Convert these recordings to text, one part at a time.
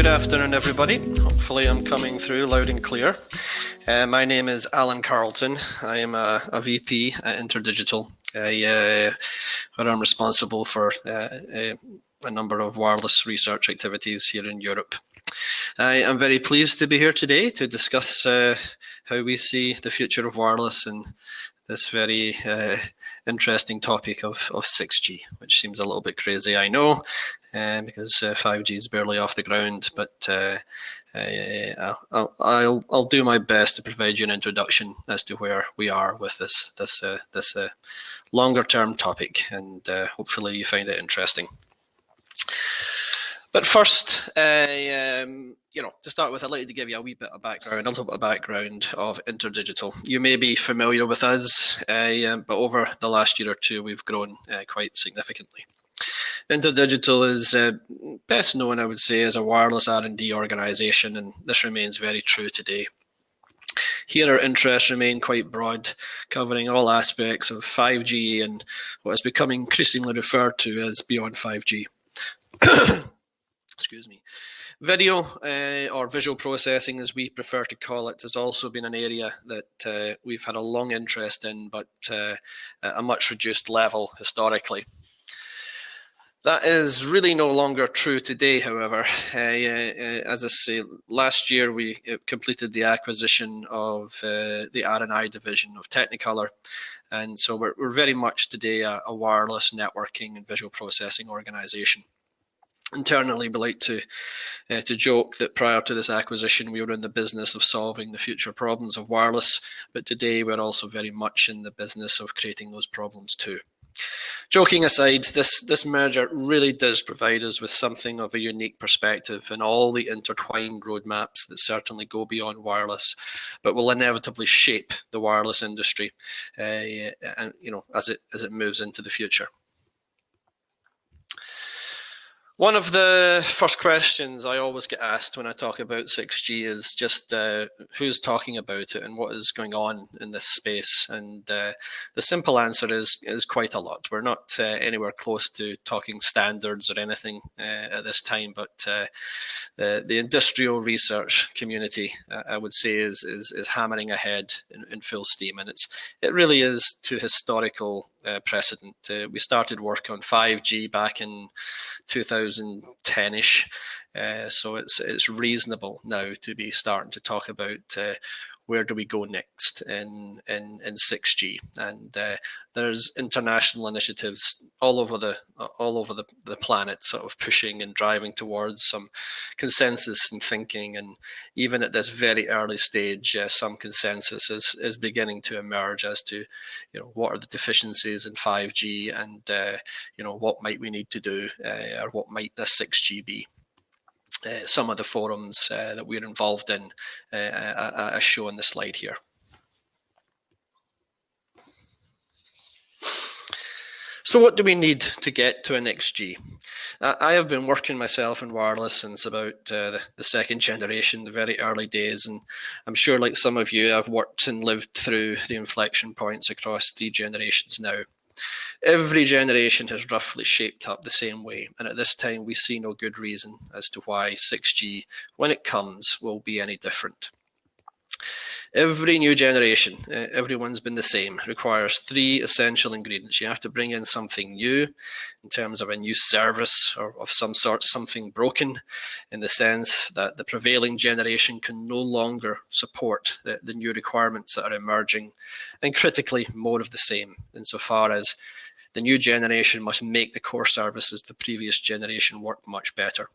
Good afternoon, everybody. Hopefully I'm coming through loud and clear. My name is Alan Carlton. I am a VP at InterDigital, where I'm responsible for a number of wireless research activities here in Europe. I am very pleased to be here today to discuss how we see the future of wireless and this very interesting topic of 6G, which seems a little bit crazy, I know, because 5G is barely off the ground, but I'll do my best to provide you an introduction as to where we are with this longer-term topic, and hopefully you find it interesting. But first, to start with, I'd like to give you a little bit of background of InterDigital. You may be familiar with us, but over the last year or two, we've grown quite significantly. InterDigital is best known, I would say, as a wireless R&D organisation, and this remains very true today. Here, our interests remain quite broad, covering all aspects of 5G and what is becoming increasingly referred to as beyond 5G. Excuse me. Video or visual processing, as we prefer to call it, has also been an area that we've had a long interest in, but at a much reduced level historically. That is really no longer true today, however. As I say, last year we completed the acquisition of the R&I division of Technicolor, and so we're very much today a wireless networking and visual processing organization. Internally, we like to joke that prior to this acquisition, we were in the business of solving the future problems of wireless, but today we're also very much in the business of creating those problems too. Joking aside, this merger really does provide us with something of a unique perspective in all the intertwined roadmaps that certainly go beyond wireless, but will inevitably shape the wireless industry, and as it moves into the future. One of the first questions I always get asked when I talk about 6G is just who's talking about it and what is going on in this space. And the simple answer is quite a lot. We're not anywhere close to talking standards or anything at this time, but the industrial research community, I would say, is hammering ahead in full steam, and it really is to historical precedent. We started work on 5G back in 2010-ish, so it's reasonable now to be starting to talk about where do we go next in 6G, and there's international initiatives all over the planet, sort of pushing and driving towards some consensus and thinking, and even at this very early stage, some consensus is beginning to emerge as to what are the deficiencies in 5G, and what might we need to do, or what might the 6G be. Some of the forums that we're involved in are shown on the slide here. So what do we need to get to an XG? I have been working myself in wireless since about the second generation, the very early days, and I'm sure, like some of you, I've worked and lived through the inflection points across 3 generations now. Every generation has roughly shaped up the same way, and at this time we see no good reason as to why 6G, when it comes, will be any different. Every new generation, everyone's been the same, requires 3 essential ingredients. You have to bring in something new in terms of a new service or of some sort, something broken in the sense that the prevailing generation can no longer support the new requirements that are emerging, and critically more of the same insofar as the new generation must make the core services of the previous generation work much better.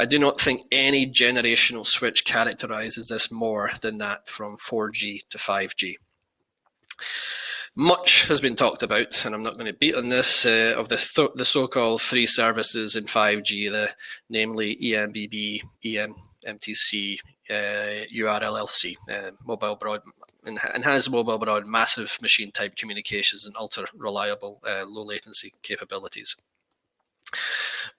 I do not think any generational switch characterizes this more than that from 4G to 5G. Much has been talked about, and I'm not going to beat on this, of the so-called 3 services in 5G, namely EMBB, EMTC, URLLC, mobile broad, enhanced mobile broad, massive machine type communications, and ultra reliable low latency capabilities.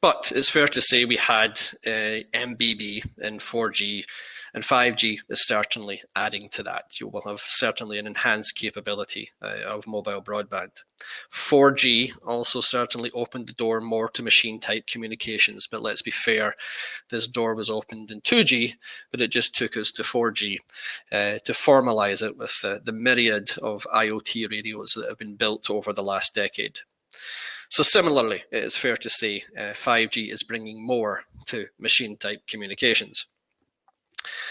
But it's fair to say we had MBB in 4G And 5G is certainly adding to that. You will have certainly an enhanced capability of mobile broadband. 4G also certainly opened the door more to machine-type communications, but let's be fair, this door was opened in 2G, but it just took us to 4G to formalize it with the myriad of IoT radios that have been built over the last decade. So similarly, it is fair to say 5G is bringing more to machine-type communications.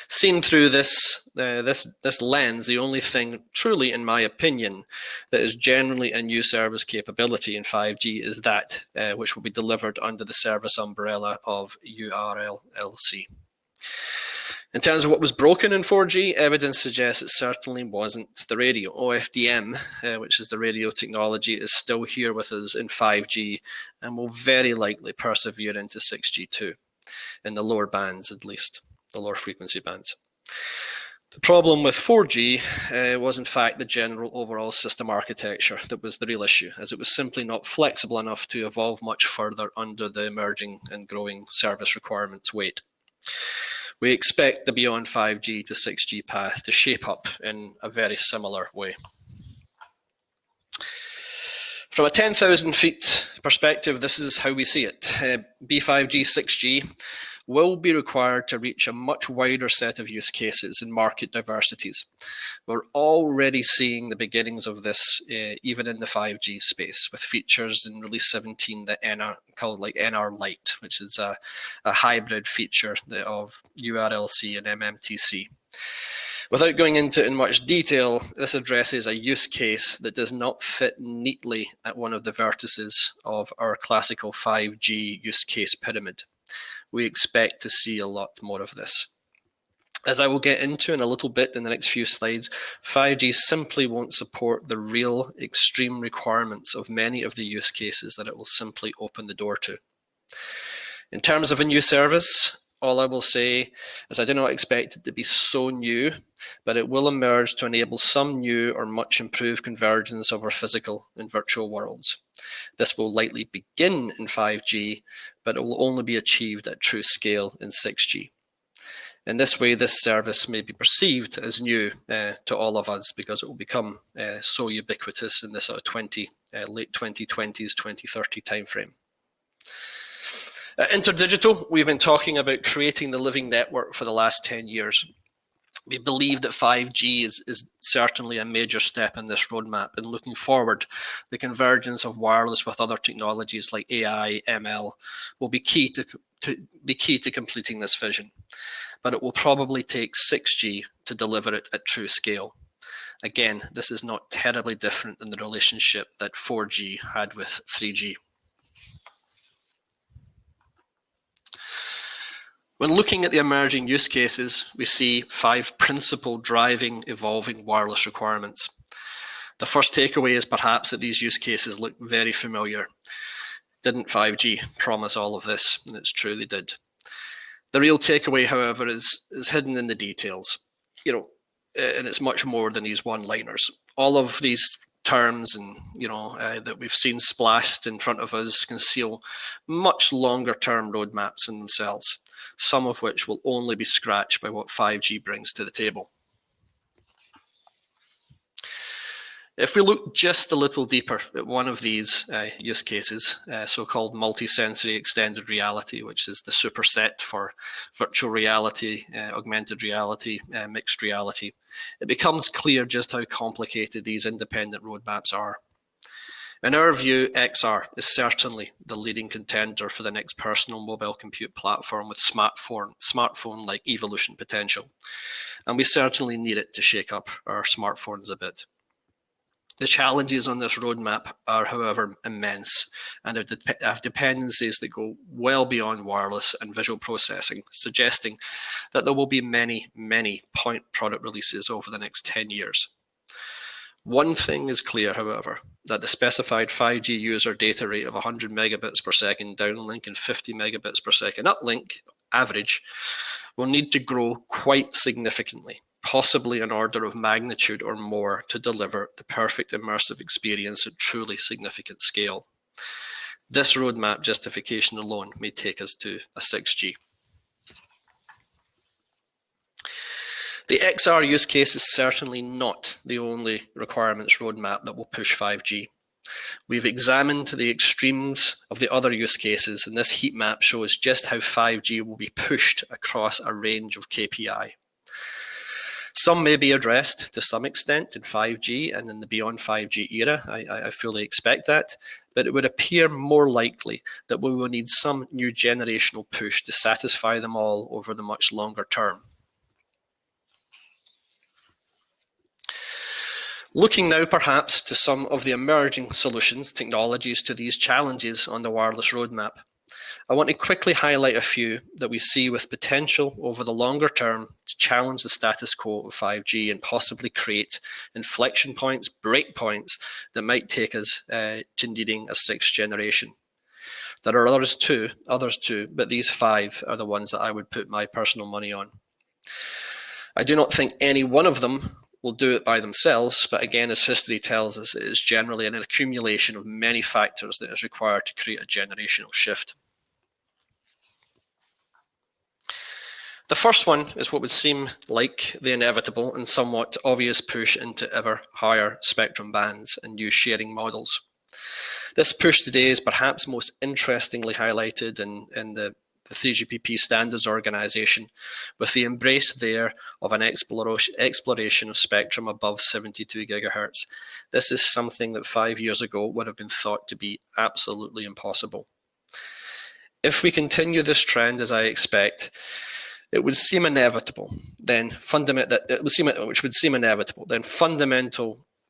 Seen through this lens, the only thing truly, in my opinion, that is generally a new service capability in 5G is that which will be delivered under the service umbrella of URLLC. In terms of what was broken in 4G, evidence suggests it certainly wasn't the radio. OFDM, which is the radio technology, is still here with us in 5G and will very likely persevere into 6G too, in the lower bands at least, the lower frequency bands. The problem with 4G was in fact the general overall system architecture that was the real issue, as it was simply not flexible enough to evolve much further under the emerging and growing service requirements weight. We expect the beyond 5G to 6G path to shape up in a very similar way. From a 10,000 feet perspective, this is how we see it. B5G, 6G will be required to reach a much wider set of use cases and market diversities. We're already seeing the beginnings of this even in the 5G space, with features in release 17 that called like NR Lite, which is a hybrid feature of URLC and MMTC. Without going into it in much detail, this addresses a use case that does not fit neatly at one of the vertices of our classical 5G use case pyramid. We expect to see a lot more of this. As I will get into in a little bit in the next few slides, 5G simply won't support the real extreme requirements of many of the use cases that it will simply open the door to. In terms of a new service, all I will say is I do not expect it to be so new, but it will emerge to enable some new or much improved convergence of our physical and virtual worlds. This will likely begin in 5G, but it will only be achieved at true scale in 6G. In this way, this service may be perceived as new to all of us because it will become so ubiquitous in this sort of late 2020s, 2030 timeframe. At InterDigital, we've been talking about creating the living network for the last 10 years. We believe that 5G is certainly a major step in this roadmap, and looking forward, the convergence of wireless with other technologies like AI, ML will be key to completing this vision. But it will probably take 6G to deliver it at true scale. Again, this is not terribly different than the relationship that 4G had with 3G. When looking at the emerging use cases, we see 5 principal driving evolving wireless requirements. The first takeaway is perhaps that these use cases look very familiar. Didn't 5G promise all of this? And it's true, they did. The real takeaway, however, is hidden in the details. And it's much more than these one-liners. All of these terms and that we've seen splashed in front of us conceal much longer-term roadmaps in themselves, some of which will only be scratched by what 5G brings to the table. If we look just a little deeper at one of these use cases, so-called multi-sensory extended reality, which is the superset for virtual reality, augmented reality, mixed reality, it becomes clear just how complicated these independent roadmaps are. In our view, XR is certainly the leading contender for the next personal mobile compute platform with smartphone-like evolution potential, and we certainly need it to shake up our smartphones a bit. The challenges on this roadmap are, however, immense and have dependencies that go well beyond wireless and visual processing, suggesting that there will be many, many point product releases over the next 10 years. One thing is clear, however, that the specified 5G user data rate of 100 megabits per second downlink and 50 megabits per second uplink average will need to grow quite significantly, possibly an order of magnitude or more, to deliver the perfect immersive experience at truly significant scale. This roadmap justification alone may take us to a 6G. The XR use case is certainly not the only requirements roadmap that will push 5G. We've examined the extremes of the other use cases, and this heat map shows just how 5G will be pushed across a range of KPI. Some may be addressed to some extent in 5G and in the beyond 5G era. I fully expect that, but it would appear more likely that we will need some new generational push to satisfy them all over the much longer term. Looking now perhaps to some of the emerging solutions, technologies to these challenges on the wireless roadmap, I want to quickly highlight a few that we see with potential over the longer term to challenge the status quo of 5G and possibly create inflection points, breakpoints that might take us to needing a sixth generation. There are others too, but these 5 are the ones that I would put my personal money on. I do not think any one of them will do it by themselves, but again, as history tells us, it is generally an accumulation of many factors that is required to create a generational shift. The first one is what would seem like the inevitable and somewhat obvious push into ever higher spectrum bands and new sharing models. This push today is perhaps most interestingly highlighted in the 3GPP Standards Organization, with the embrace there of an exploration of spectrum above 72 gigahertz. This is something that 5 years ago would have been thought to be absolutely impossible. If we continue this trend, as I expect, it would seem inevitable. Then fundamental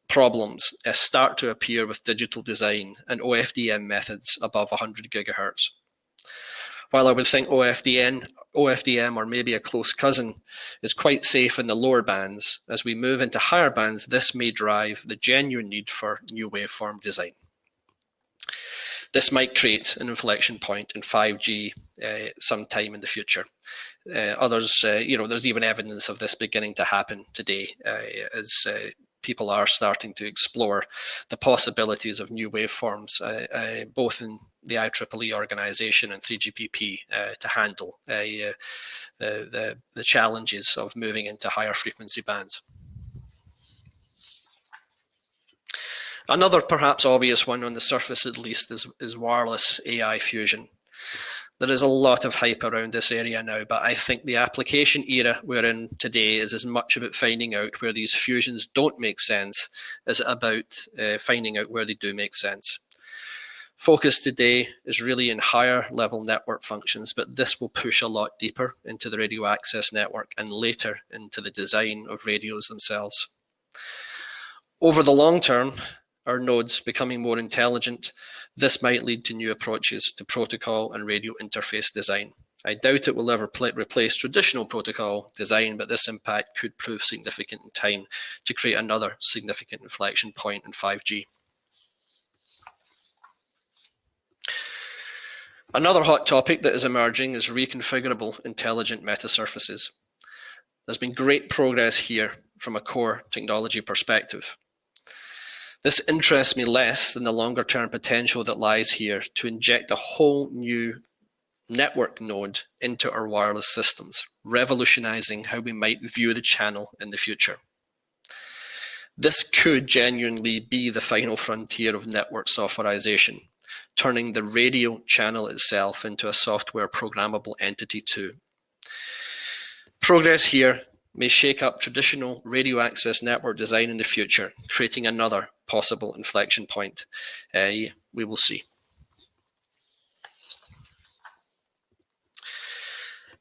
problems start to appear with digital design and OFDM methods above 100 gigahertz. While I would think OFDM, or maybe a close cousin, is quite safe in the lower bands, as we move into higher bands, this may drive the genuine need for new waveform design. This might create an inflection point in 5G sometime in the future. There's even evidence of this beginning to happen today as people are starting to explore the possibilities of new waveforms, both in the IEEE organization and 3GPP to handle the challenges of moving into higher frequency bands. Another perhaps obvious one on the surface at least is wireless AI fusion. There is a lot of hype around this area now, but I think the application era we're in today is as much about finding out where these fusions don't make sense as about finding out where they do make sense. Focus today is really in higher level network functions, but this will push a lot deeper into the radio access network and later into the design of radios themselves. Over the long term, our nodes becoming more intelligent, this might lead to new approaches to protocol and radio interface design. I doubt it will ever replace traditional protocol design, but this impact could prove significant in time to create another significant inflection point in 5G. Another hot topic that is emerging is reconfigurable intelligent metasurfaces. There's been great progress here from a core technology perspective. This interests me less than the longer term potential that lies here to inject a whole new network node into our wireless systems, revolutionizing how we might view the channel in the future. This could genuinely be the final frontier of network softwareization, turning the radio channel itself into a software programmable entity too. Progress here may shake up traditional radio access network design in the future, creating another possible inflection point. We will see.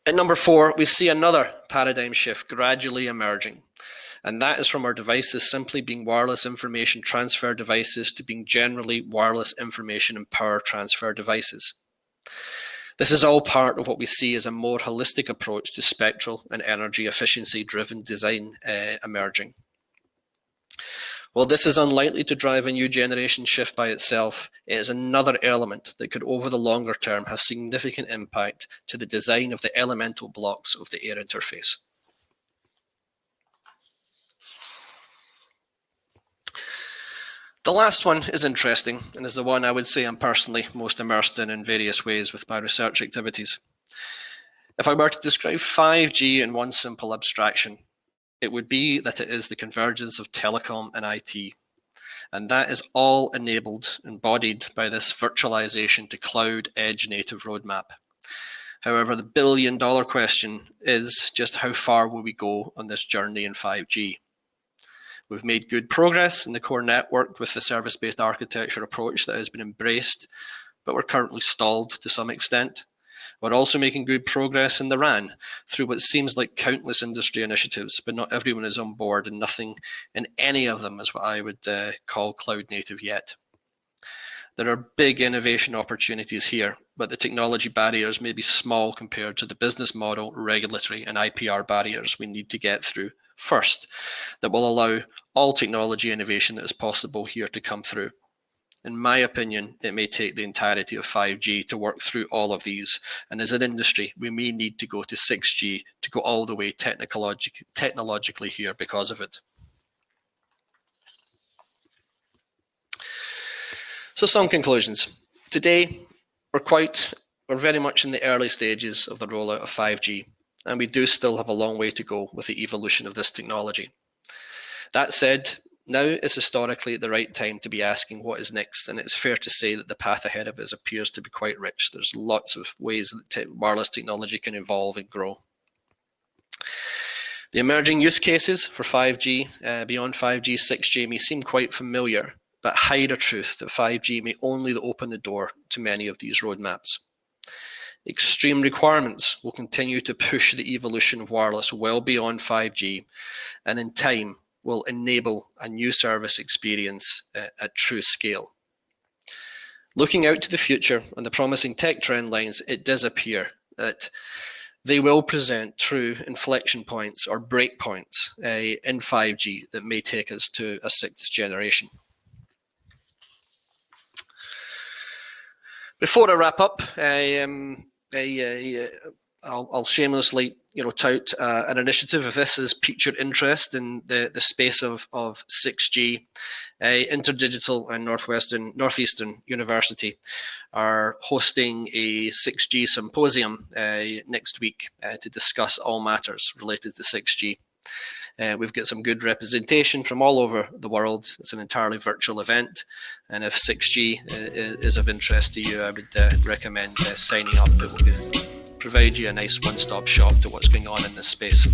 At number 4, we see another paradigm shift gradually emerging, and that is from our devices simply being wireless information transfer devices to being generally wireless information and power transfer devices. This is all part of what we see as a more holistic approach to spectral and energy efficiency driven design emerging. While this is unlikely to drive a new generation shift by itself, it is another element that could over the longer term have significant impact to the design of the elemental blocks of the air interface. The last one is interesting and is the one I would say I'm personally most immersed in various ways with my research activities. If I were to describe 5G in one simple abstraction, it would be that it is the convergence of telecom and IT. And that is all enabled, embodied by this virtualization to cloud edge native roadmap. However, the billion-dollar question is just how far will we go on this journey in 5G? We've made good progress in the core network with the service-based architecture approach that has been embraced, but we're currently stalled to some extent. We're also making good progress in the RAN through what seems like countless industry initiatives, but not everyone is on board, and nothing in any of them is what I would call cloud native yet. There are big innovation opportunities here, but the technology barriers may be small compared to the business model, regulatory, and IPR barriers we need to get through first that will allow all technology innovation that is possible here to come through. In my opinion, it may take the entirety of 5G to work through all of these, and as an industry, we may need to go to 6G to go all the way technologically here because of it. So some conclusions. Today, we're very much in the early stages of the rollout of 5G, and we do still have a long way to go with the evolution of this technology. That said, now is historically the right time to be asking what is next, and it's fair to say that the path ahead of us appears to be quite rich. There's lots of ways that wireless technology can evolve and grow. The emerging use cases for 5G, beyond 5G, 6G may seem quite familiar, but hide a truth that 5G may only open the door to many of these roadmaps. Extreme requirements will continue to push the evolution of wireless well beyond 5G, and in time will enable a new service experience at true scale. Looking out to the future and the promising tech trend lines, it does appear that they will present true inflection points or break points in 5G that may take us to a 6th generation. Before I wrap up, I'll shamelessly tout an initiative. If this has piqued your interest in the space of 6G, InterDigital and Northeastern University are hosting a 6G symposium next week to discuss all matters related to 6G. We've got some good representation from all over the world. It's an entirely virtual event, and if 6G is of interest to you, I would recommend signing up. It will provide you a nice one-stop shop to what's going on in this space.